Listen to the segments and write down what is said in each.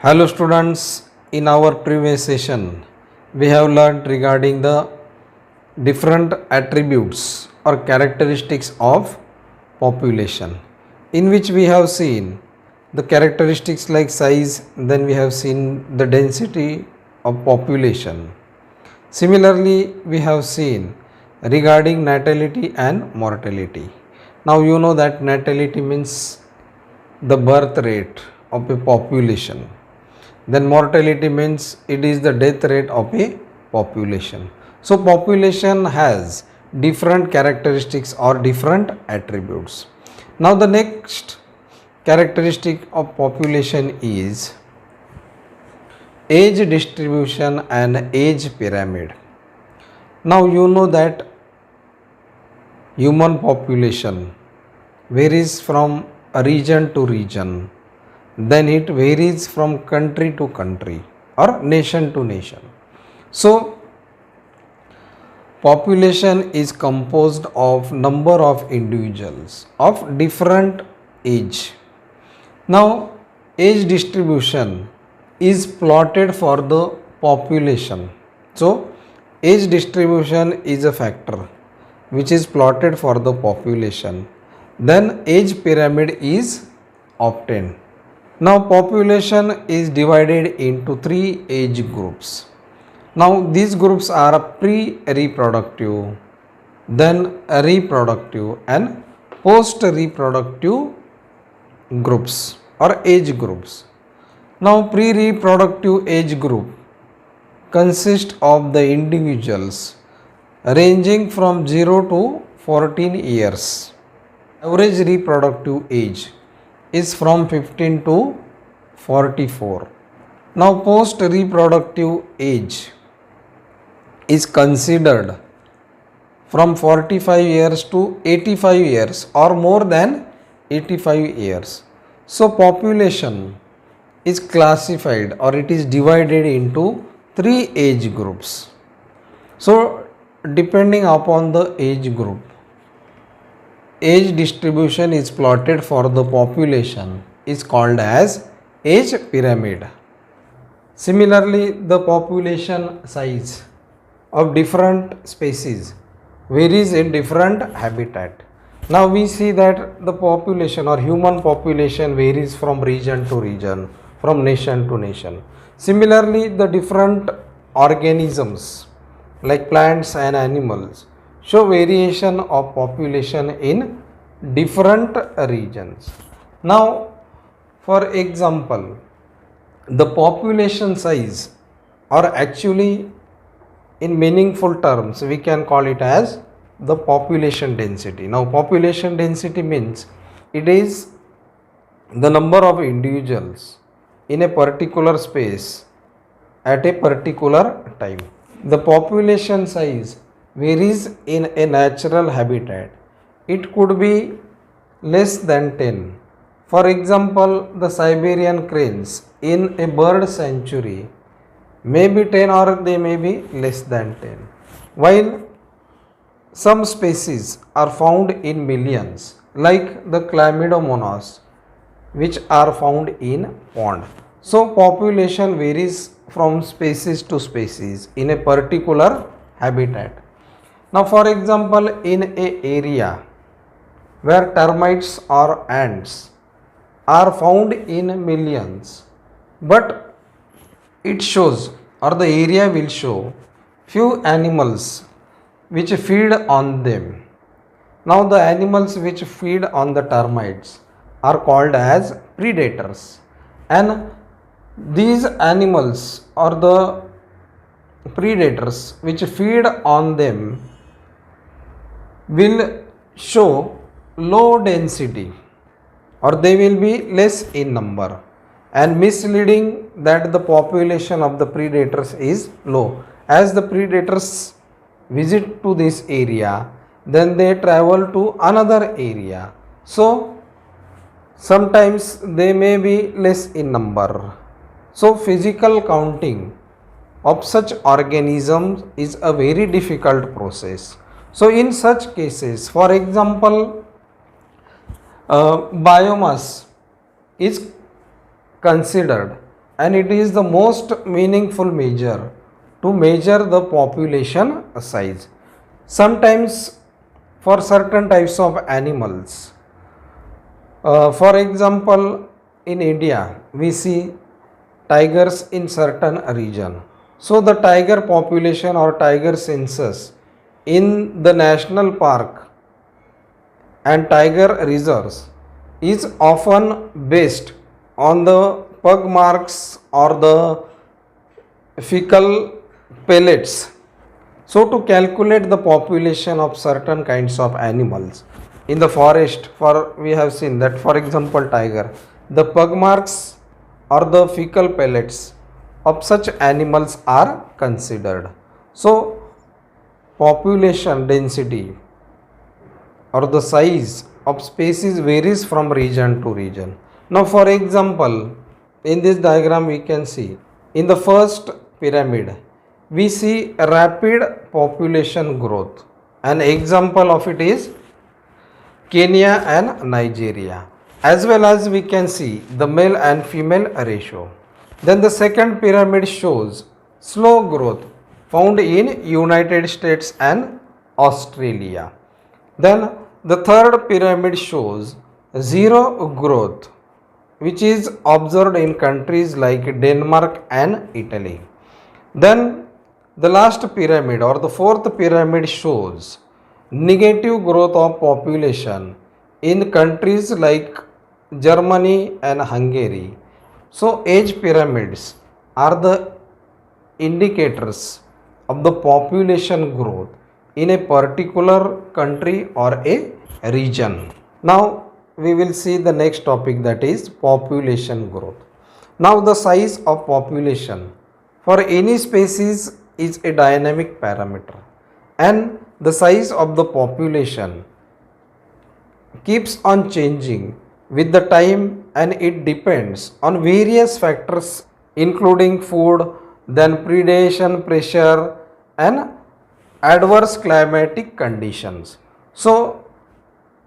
Hello students, in our previous session we have learned regarding the different attributes or characteristics of population, in which we have seen the characteristics like size, then we have seen the density of population. Similarly, we have seen regarding natality and mortality. Now you know that natality means the birth rate of a population, then mortality means it is the death rate of a population. So population has different characteristics or different attributes. Now the next characteristic of population is age distribution and age pyramid. Now you know that human population varies from region to region, then it varies from country to country or nation to nation. So population is composed of number of individuals of different age. Now age distribution is plotted for the population. So age distribution is a factor which is plotted for the population. Then age pyramid is obtained. Now population is divided into three age groups. Now these groups are pre-reproductive, then reproductive and post-reproductive groups or age groups. Now pre-reproductive age group consists of the individuals ranging from 0 to 14 years. Average reproductive age is from 15 to 44. Now post reproductive age is considered from 45 years to 85 years or more than 85 years. So population is classified or it is divided into three age groups. So depending upon the age group, age distribution is plotted for the population is called as age pyramid. Similarly, the population size of different species varies in different habitat. Now we see that the population or human population varies from region to region, from nation to nation. Similarly, the different organisms like plants and animals show variation of population in different regions. Now, for example, the population size, or actually in meaningful terms we can call it as the population density. Now population density means it is the number of individuals in a particular space at a particular time. The population size varies in a natural habitat. It could be less than 10. For example, the Siberian cranes in a bird sanctuary may be 10 or they may be less than 10. While some species are found in millions, like the Chlamydomonas, which are found in pond. So population varies from species to species in a particular habitat. Now for example, in a area where termites or ants are found in millions, but it shows or the area will show few animals which feed on them. Now the animals which feed on the termites are called as predators, and these animals or the predators which feed on them will show low density or they will be less in number, and misleading that the population of the predators is low. As the predators visit to this area, then they travel to another area, so sometimes they may be less in number. So physical counting of such organisms is a very difficult process. So in such cases, for example, biomass is considered and it is the most meaningful measure to measure the population size. Sometimes for certain types of animals, for example, in India, we see tigers in certain region. So the tiger population or tiger census in the national park and tiger reserves is often based on the pug marks or the fecal pellets. So to calculate the population of certain kinds of animals in the forest, for we have seen that, for example, tiger, the pug marks or the fecal pellets of such animals are considered. So population density or the size of species varies from region to region. Now for example, in this diagram we can see in the first pyramid we see a rapid population growth. An example of it is Kenya and Nigeria, as well as we can see the male and female ratio. Then the second pyramid shows slow growth found in United States and Australia. Then the third pyramid shows zero growth, which is observed in countries like Denmark and Italy. Then the last pyramid or the fourth pyramid shows negative growth of population in countries like Germany and Hungary. So age pyramids are the indicators of the population growth in a particular country or a region. Now we will see the next topic, that is population growth. Now the size of population for any species is a dynamic parameter, and the size of the population keeps on changing with the time, and it depends on various factors including food, then predation, pressure, and adverse climatic conditions. So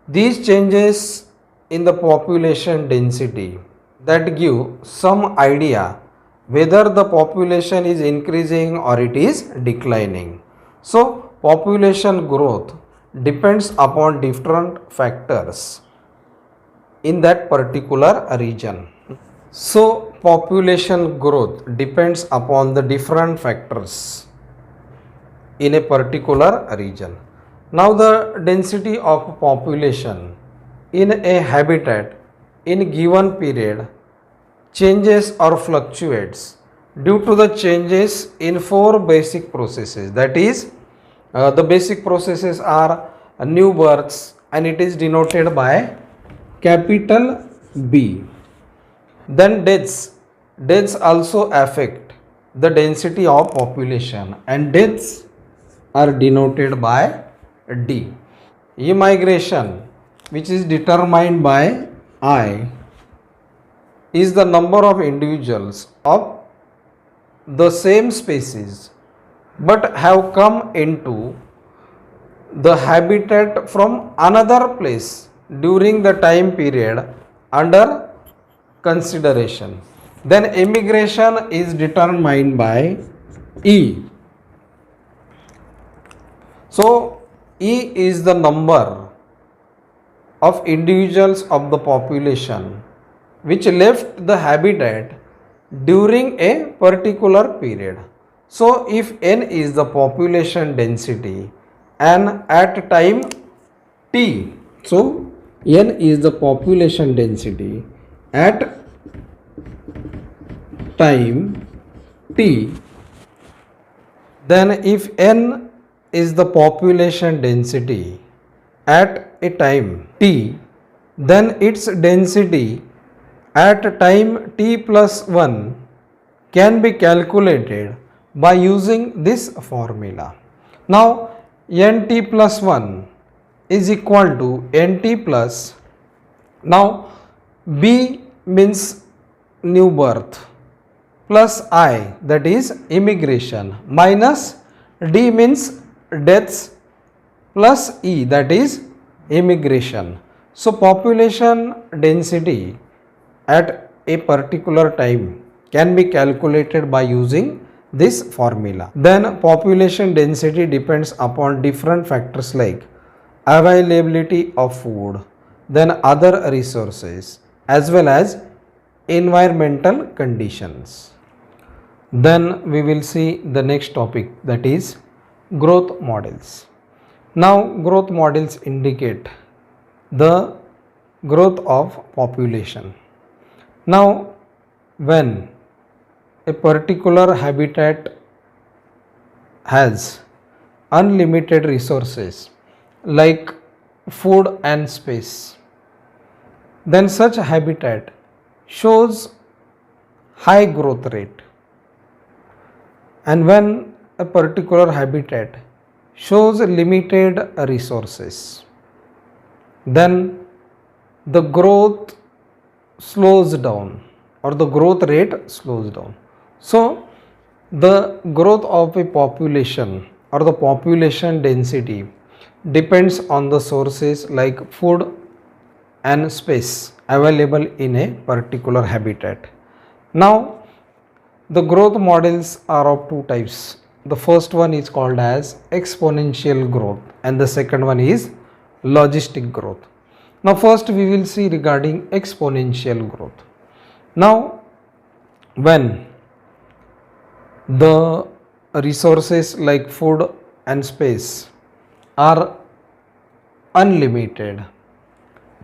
these changes in the population density that give some idea whether the population is increasing or it is declining. So population growth depends upon different factors in that particular region. So population growth depends upon the different factors in a particular region. Now the density of population in a habitat in given period changes or fluctuates due to the changes in four basic processes. That is, the basic processes are new births, and it is denoted by capital B. Then deaths also affect the density of population, and deaths are denoted by D. Immigration, which is determined by I, is the number of individuals of the same species but have come into the habitat from another place during the time period under consideration. Then immigration is determined by E. So E is the number of individuals of the population which left the habitat during a particular period. So if n is the population density and at time t, so n is the population density at time t, then if n is the population density at a time t, then its density at time t plus 1 can be calculated by using this formula. Now nt plus 1 is equal to nt plus, now B means new birth, plus I, that is immigration, minus D means deaths, plus E, that is immigration. So population density at a particular time can be calculated by using this formula. Then population density depends upon different factors like availability of food, then other resources as well as environmental conditions. Then we will see the next topic, that is growth models. Now growth models indicate the growth of population. Now when a particular habitat has unlimited resources like food and space, then such habitat shows high growth rate. And when a particular habitat shows limited resources, then the growth slows down or the growth rate slows down. So the growth of a population or the population density depends on the sources like food and space available in a particular habitat. Now the growth models are of two types. The first one is called as exponential growth and the second one is logistic growth. Now first we will see regarding exponential growth. Now when the resources like food and space are unlimited,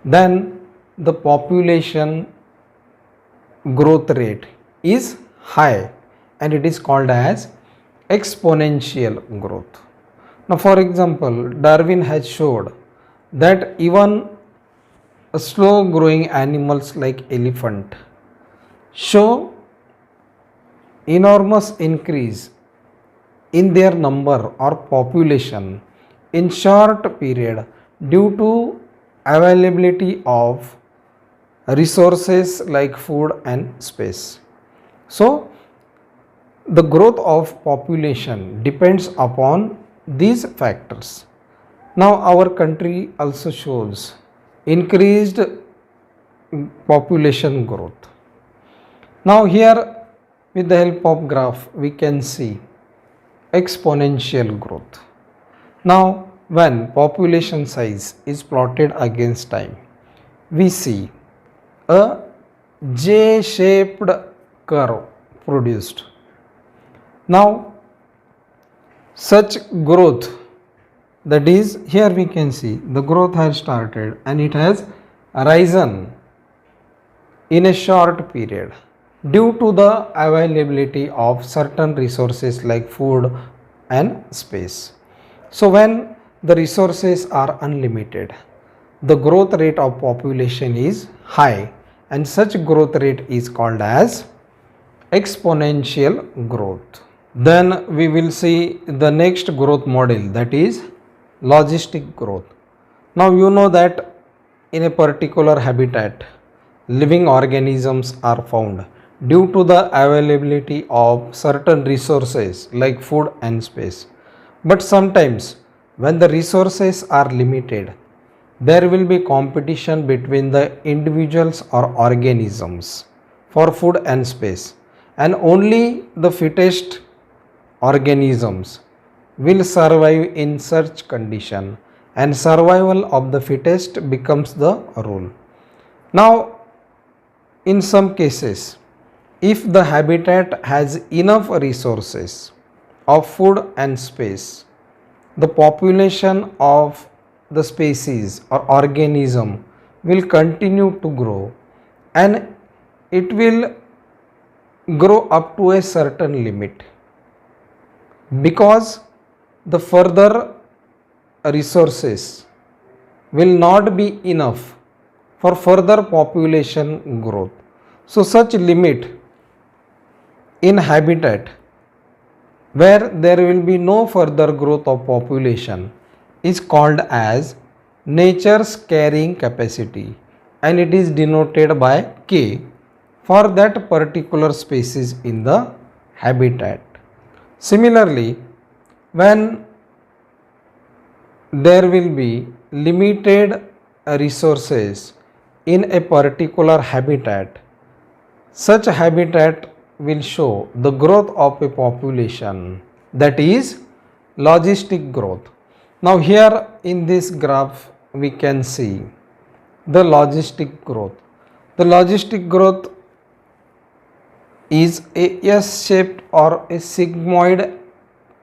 then the population growth rate is high and it is called as exponential growth. Now for example, Darwin has showed that even slow growing animals like elephant show enormous increase in their number or population in short period due to availability of resources like food and space. So the growth of population depends upon these factors. Now our country also shows increased population growth. Now here with the help of graph we can see exponential growth. Now when population size is plotted against time, we see a J-shaped curve produced. Now such growth, that is here we can see the growth has started and it has risen in a short period due to the availability of certain resources like food and space. So when the resources are unlimited, the growth rate of population is high and such growth rate is called as exponential growth. Then we will see the next growth model, that is logistic growth. Now you know that in a particular habitat living organisms are found due to the availability of certain resources like food and space. But sometimes when the resources are limited, there will be competition between the individuals or organisms for food and space, and only the fittest organisms will survive in such condition and survival of the fittest becomes the rule. Now in some cases, if the habitat has enough resources of food and space, the population of the species or organism will continue to grow and it will grow up to a certain limit, because the further resources will not be enough for further population growth. So such limit in habitat where there will be no further growth of population is called as nature's carrying capacity, and it is denoted by K for that particular species in the habitat. Similarly, when there will be limited resources in a particular habitat, such habitat will show the growth of a population, that is logistic growth. Now here in this graph we can see the logistic growth. The logistic growth is a S-shaped or a sigmoid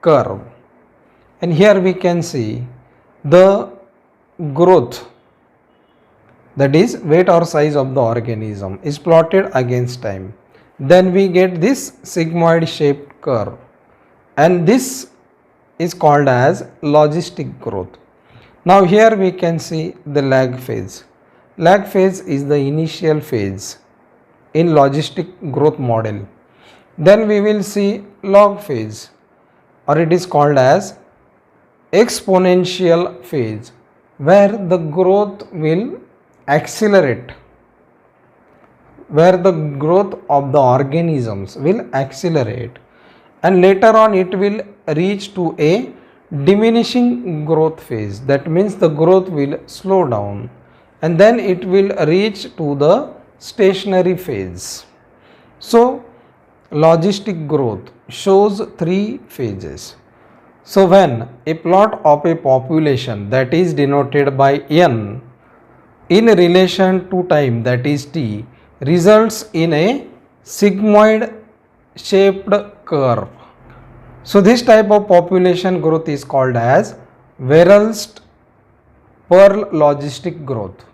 curve, and here we can see the growth, that is weight or size of the organism, is plotted against time. Then we get this sigmoid shaped curve, and this is called as logistic growth. Now here we can see the lag phase. Lag phase is the initial phase in logistic growth model. Then we will see log phase, or it is called as exponential phase, where the growth will accelerate, where the growth of the organisms will accelerate, and later on it will reach to a diminishing growth phase. That means the growth will slow down, and then it will reach to the stationary phase. So logistic growth shows three phases. So when a plot of a population, that is denoted by n, in relation to time, that is t, results in a sigmoid shaped curve. So this type of population growth is called as Verhulst-Perl logistic growth.